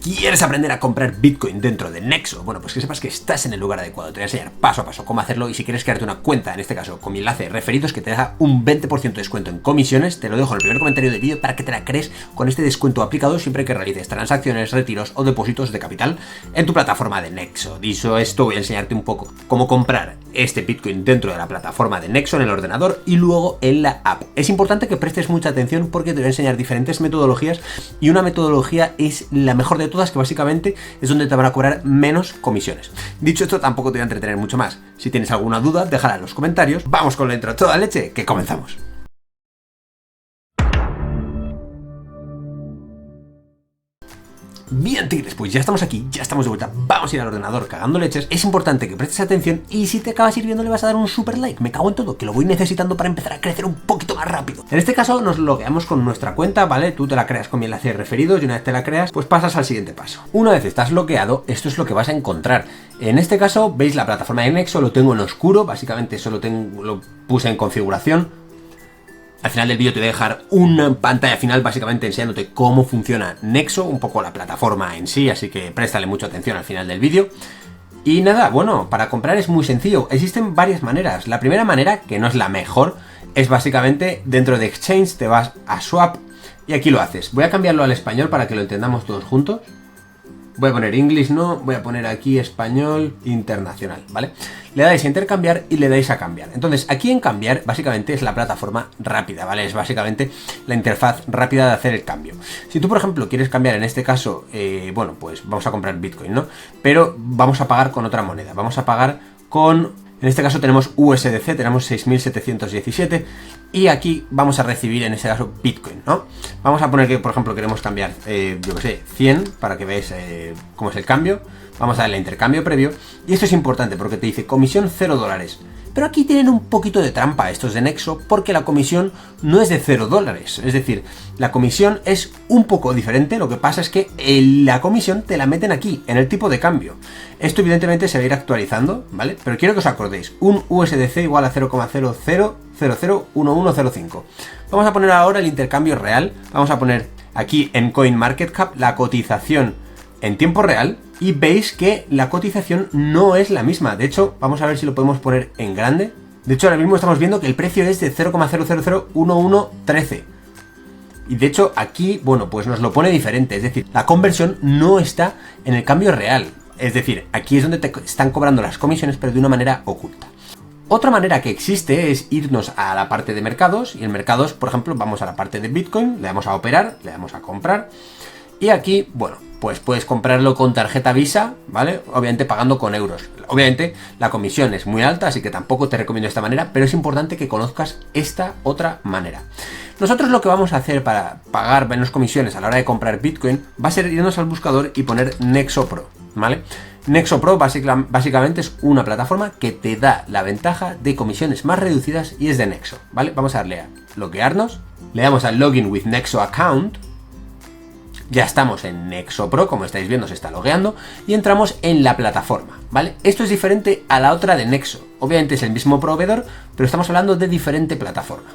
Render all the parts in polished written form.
¿Quieres aprender a comprar Bitcoin dentro de Nexo? Bueno, pues que sepas que estás en el lugar adecuado. Te voy a enseñar paso a paso cómo hacerlo, y si quieres crearte una cuenta, en este caso con mi enlace referidos, que te da un 20% de descuento en comisiones, te lo dejo en el primer comentario del vídeo para que te la crees con este descuento aplicado siempre que realices transacciones, retiros o depósitos de capital en tu plataforma de Nexo. Dicho esto, voy a enseñarte un poco cómo comprar este Bitcoin dentro de la plataforma de Nexo en el ordenador y luego en la app. Es importante que prestes mucha atención porque te voy a enseñar diferentes metodologías, y una metodología es la mejor de todas, que básicamente es donde te van a cobrar menos comisiones. Dicho esto, tampoco te voy a entretener mucho más. Si tienes alguna duda, déjala en los comentarios. Vamos con la intro a toda leche, que comenzamos. Bien, tigres, pues ya estamos aquí, ya estamos de vuelta. Vamos a ir al ordenador cagando leches. Es importante que prestes atención, y si te acabas ir viendo le vas a dar un super like. Me cago en todo, que lo voy necesitando para empezar a crecer un poquito más rápido. En este caso nos logueamos con nuestra cuenta, ¿vale? Tú te la creas con mi enlace de referidos, y una vez te la creas, pues pasas al siguiente paso. Una vez estás logueado, esto es lo que vas a encontrar. En este caso, veis la plataforma de Nexo, lo tengo en oscuro, básicamente solo lo puse en configuración. Al final del vídeo te voy a dejar una pantalla final básicamente enseñándote cómo funciona Nexo, un poco la plataforma en sí, así que préstale mucha atención al final del vídeo. Y nada, bueno, para comprar es muy sencillo, existen varias maneras. La primera manera, que no es la mejor, es básicamente dentro de Exchange te vas a Swap y aquí lo haces. Voy a cambiarlo al español para que lo entendamos todos juntos. Voy a poner English, no, voy a poner aquí español internacional, ¿vale? Le dais a intercambiar y le dais a cambiar. Entonces, aquí en cambiar, básicamente es la plataforma rápida, ¿vale? Es básicamente la interfaz rápida de hacer el cambio. Si tú, por ejemplo, quieres cambiar, en este caso, bueno, pues vamos a comprar Bitcoin, ¿no? Pero vamos a pagar con otra moneda, vamos a pagar con... En este caso tenemos USDC, tenemos 6.717, y aquí vamos a recibir, en este caso, Bitcoin, ¿no? Vamos a poner que, por ejemplo, queremos cambiar, yo que sé, 100, para que veáis cómo es el cambio. Vamos a darle a intercambio previo, y esto es importante porque te dice comisión $0. Pero aquí tienen un poquito de trampa estos de Nexo, porque la comisión no es de $0, es decir, la comisión es un poco diferente. Lo que pasa es que la comisión te la meten aquí, en el tipo de cambio. Esto evidentemente se va a ir actualizando, ¿vale? Pero quiero que os acordéis, un USDC igual a 0,00001105. Vamos a poner ahora el intercambio real, vamos a poner aquí en CoinMarketCap la cotización en tiempo real, y veis que la cotización no es la misma. De hecho, vamos a ver si lo podemos poner en grande. De hecho, ahora mismo estamos viendo que el precio es de 0,0001113. Y de hecho, aquí, bueno, pues nos lo pone diferente. Es decir, la conversión no está en el cambio real. Es decir, aquí es donde te están cobrando las comisiones, pero de una manera oculta. Otra manera que existe es irnos a la parte de mercados. Y en mercados, por ejemplo, vamos a la parte de Bitcoin, le damos a operar, le damos a comprar. Y aquí, bueno, pues puedes comprarlo con tarjeta Visa, ¿vale? Obviamente pagando con euros. Obviamente la comisión es muy alta, así que tampoco te recomiendo esta manera, pero es importante que conozcas esta otra manera. Nosotros lo que vamos a hacer para pagar menos comisiones a la hora de comprar Bitcoin va a ser irnos al buscador y poner Nexo Pro, ¿vale? Nexo Pro básicamente es una plataforma que te da la ventaja de comisiones más reducidas, y es de Nexo, ¿vale? Vamos a darle a loguearnos, le damos al Login with Nexo Account. Ya estamos en Nexo Pro, como estáis viendo se está logueando, y entramos en la plataforma, ¿vale? Esto es diferente a la otra de Nexo. Obviamente es el mismo proveedor, pero estamos hablando de diferente plataforma.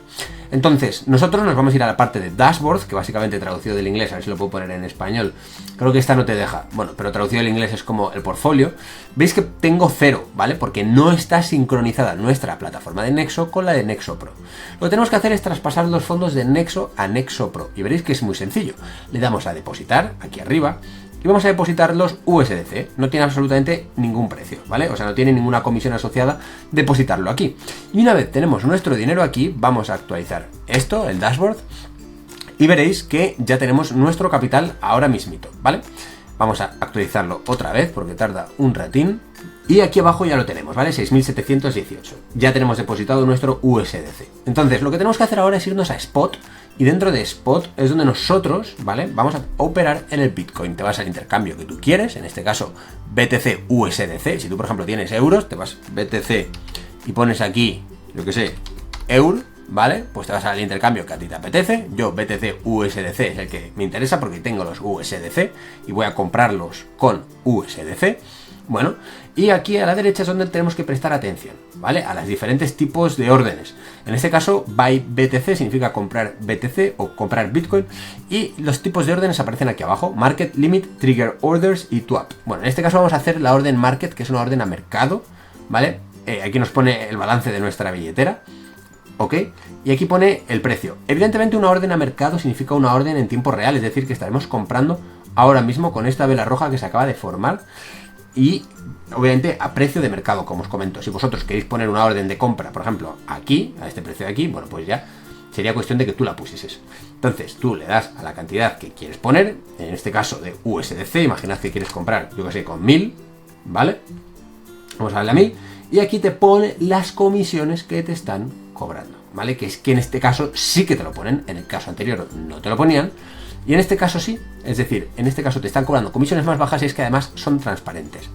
Entonces, nosotros nos vamos a ir a la parte de Dashboard, que básicamente traducido del inglés, a ver si lo puedo poner en español. Creo que esta no te deja, bueno, pero traducido del inglés es como el portfolio. Veis que tengo 0, ¿vale? Porque no está sincronizada nuestra plataforma de Nexo con la de Nexo Pro. Lo que tenemos que hacer es traspasar los fondos de Nexo a Nexo Pro, y veréis que es muy sencillo. Le damos a depositar, aquí arriba, y vamos a depositar los USDC. No tiene absolutamente ningún precio, ¿vale? O sea, no tiene ninguna comisión asociada depositarlo aquí. Y una vez tenemos nuestro dinero aquí, vamos a actualizar esto, el dashboard, y veréis que ya tenemos nuestro capital ahora mismito, ¿vale? Vamos a actualizarlo otra vez porque tarda un ratín. Y aquí abajo ya lo tenemos, ¿vale? 6.718. Ya tenemos depositado nuestro USDC. Entonces, lo que tenemos que hacer ahora es irnos a Spot. Y dentro de Spot es donde nosotros, ¿vale? Vamos a operar en el Bitcoin. Te vas al intercambio que tú quieres, en este caso BTC USDC. Si tú, por ejemplo, tienes euros, te vas BTC y pones aquí, yo que sé, euro, ¿vale? Pues te vas al intercambio que a ti te apetece. Yo BTC USDC es el que me interesa porque tengo los USDC y voy a comprarlos con USDC. Bueno, y aquí a la derecha es donde tenemos que prestar atención, ¿vale? A los diferentes tipos de órdenes. En este caso, buy BTC significa comprar BTC o comprar Bitcoin, y los tipos de órdenes aparecen aquí abajo: Market, Limit, Trigger Orders y TWAP. Bueno, en este caso vamos a hacer la orden Market, que es una orden a mercado, ¿vale? Aquí nos pone el balance de nuestra billetera, ¿ok? Y aquí pone el precio. Evidentemente una orden a mercado significa una orden en tiempo real, es decir, que estaremos comprando ahora mismo con esta vela roja que se acaba de formar, y obviamente a precio de mercado, como os comento. Si vosotros queréis poner una orden de compra, por ejemplo, aquí, a este precio de aquí, bueno, pues ya sería cuestión de que tú la pusieses. Entonces tú le das a la cantidad que quieres poner, en este caso de USDC, imaginad que quieres comprar, yo que sé, con 1000, ¿vale? Vamos a darle a 1000, y aquí te pone las comisiones que te están cobrando, ¿vale? Que es que en este caso sí que te lo ponen, en el caso anterior no te lo ponían, y en este caso sí, es decir, en este caso te están cobrando comisiones más bajas, y es que además son transparentes.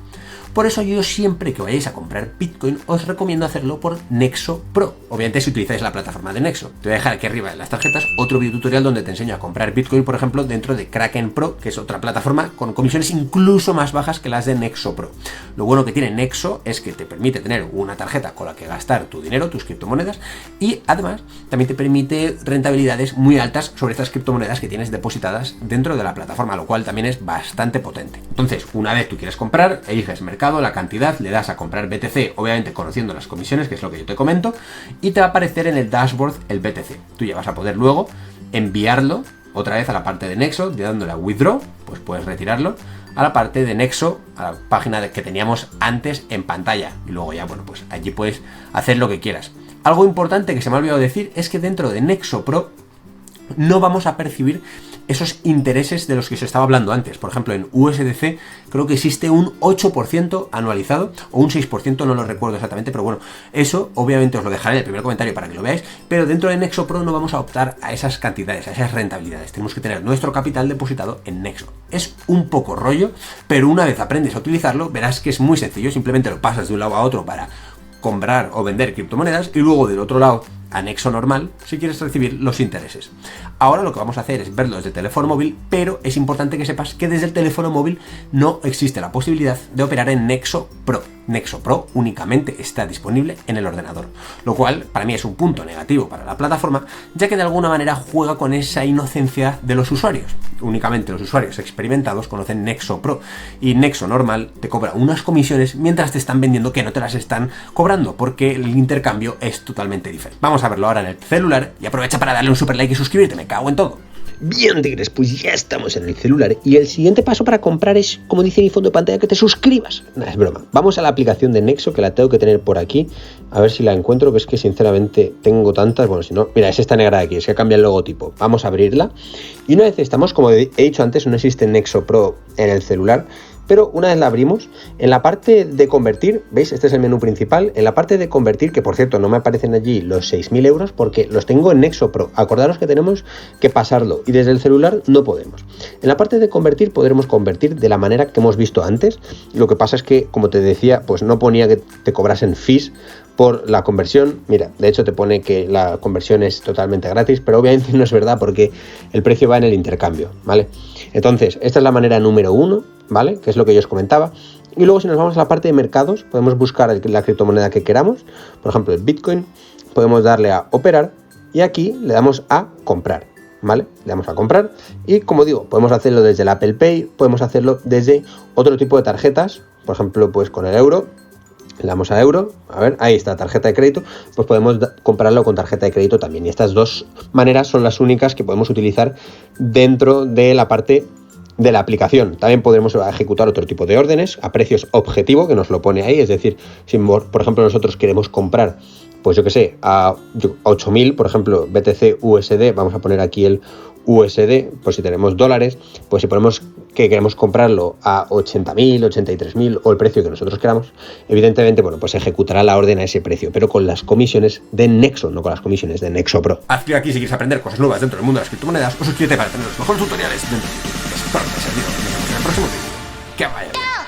Por eso yo siempre que vayáis a comprar Bitcoin os recomiendo hacerlo por Nexo Pro. Obviamente si utilizáis la plataforma de Nexo. Te voy a dejar aquí arriba en las tarjetas otro video tutorial donde te enseño a comprar Bitcoin, por ejemplo, dentro de Kraken Pro, que es otra plataforma con comisiones incluso más bajas que las de Nexo Pro. Lo bueno que tiene Nexo es que te permite tener una tarjeta con la que gastar tu dinero, tus criptomonedas, y además también te permite rentabilidades muy altas sobre estas criptomonedas que tienes depositadas dentro de la plataforma, lo cual también es bastante potente. Entonces, una vez tú quieres comprar, eliges mercado, la cantidad, le das a comprar BTC, obviamente conociendo las comisiones, que es lo que yo te comento, y te va a aparecer en el dashboard el BTC. Tú ya vas a poder luego enviarlo otra vez a la parte de Nexo, dándole a Withdraw, pues puedes retirarlo a la parte de Nexo, a la página que teníamos antes en pantalla, y luego ya, bueno, pues allí puedes hacer lo que quieras. Algo importante que se me ha olvidado decir es que dentro de Nexo Pro no vamos a percibir esos intereses de los que se estaba hablando antes. Por ejemplo, en USDC creo que existe un 8% anualizado, o un 6%, no lo recuerdo exactamente, pero bueno, eso obviamente os lo dejaré en el primer comentario para que lo veáis, pero dentro de Nexo Pro no vamos a optar a esas cantidades, a esas rentabilidades. Tenemos que tener nuestro capital depositado en Nexo. Es un poco rollo, pero una vez aprendes a utilizarlo, verás que es muy sencillo. Simplemente lo pasas de un lado a otro para comprar o vender criptomonedas, y luego del otro lado a Nexo normal si quieres recibir los intereses. Ahora lo que vamos a hacer es verlo desde teléfono móvil, pero es importante que sepas que desde el teléfono móvil no existe la posibilidad de operar en Nexo Pro. Nexo Pro únicamente está disponible en el ordenador, lo cual para mí es un punto negativo para la plataforma, ya que de alguna manera juega con esa inocencia de los usuarios. Únicamente los usuarios experimentados conocen Nexo Pro, y Nexo normal te cobra unas comisiones mientras te están vendiendo que no te las están cobrando, porque el intercambio es totalmente diferente. Vamos a verlo ahora en el celular, y aprovecha para darle un super like y suscribirte, me cago en todo. Bien, tigres, pues ya estamos en el celular, y el siguiente paso para comprar es, como dice mi fondo de pantalla, que te suscribas. No, es broma. Vamos a la aplicación de Nexo, que la tengo que tener por aquí, a ver si la encuentro, que es que sinceramente tengo tantas. Bueno, si no, mira, es esta negra de aquí, es que cambia el logotipo. Vamos a abrirla, y una vez estamos, como he dicho antes, no existe Nexo Pro en el celular, pero una vez la abrimos, en la parte de convertir, ¿veis? Este es el menú principal. En la parte de convertir, que por cierto no me aparecen allí los 6.000 euros porque los tengo en Nexo Pro. Acordaros que tenemos que pasarlo, y desde el celular no podemos. En la parte de convertir podremos convertir de la manera que hemos visto antes. Lo que pasa es que, como te decía, pues no ponía que te cobrasen fees por la conversión. Mira, de hecho te pone que la conversión es totalmente gratis, pero obviamente no es verdad porque el precio va en el intercambio, ¿vale? Entonces, esta es la manera número 1, ¿vale? Que es lo que yo os comentaba. Y luego, si nos vamos a la parte de mercados, podemos buscar la criptomoneda que queramos. Por ejemplo, el Bitcoin. Podemos darle a operar, y aquí le damos a comprar, ¿vale? Le damos a comprar, y como digo, podemos hacerlo desde el Apple Pay, podemos hacerlo desde otro tipo de tarjetas, por ejemplo, pues con el euro. Le damos a euro, a ver, ahí está, tarjeta de crédito, pues podemos comprarlo con tarjeta de crédito también. Y estas dos maneras son las únicas que podemos utilizar dentro de la parte de la aplicación. También podremos ejecutar otro tipo de órdenes a precios objetivo, que nos lo pone ahí. Es decir, si por ejemplo nosotros queremos comprar, pues yo que sé, a 8.000, por ejemplo, BTC USD, vamos a poner aquí el USD, pues si tenemos dólares, pues si ponemos que queremos comprarlo a 80.000, 83.000 o el precio que nosotros queramos, evidentemente, bueno, pues ejecutará la orden a ese precio, pero con las comisiones de Nexo, no con las comisiones de Nexo Pro. Haz clic aquí si quieres aprender cosas nuevas dentro del mundo de las criptomonedas, o suscríbete para tener los mejores tutoriales dentro de YouTube. Espero que te haya servido. Nos vemos en el próximo vídeo. ¡Que vaya bien!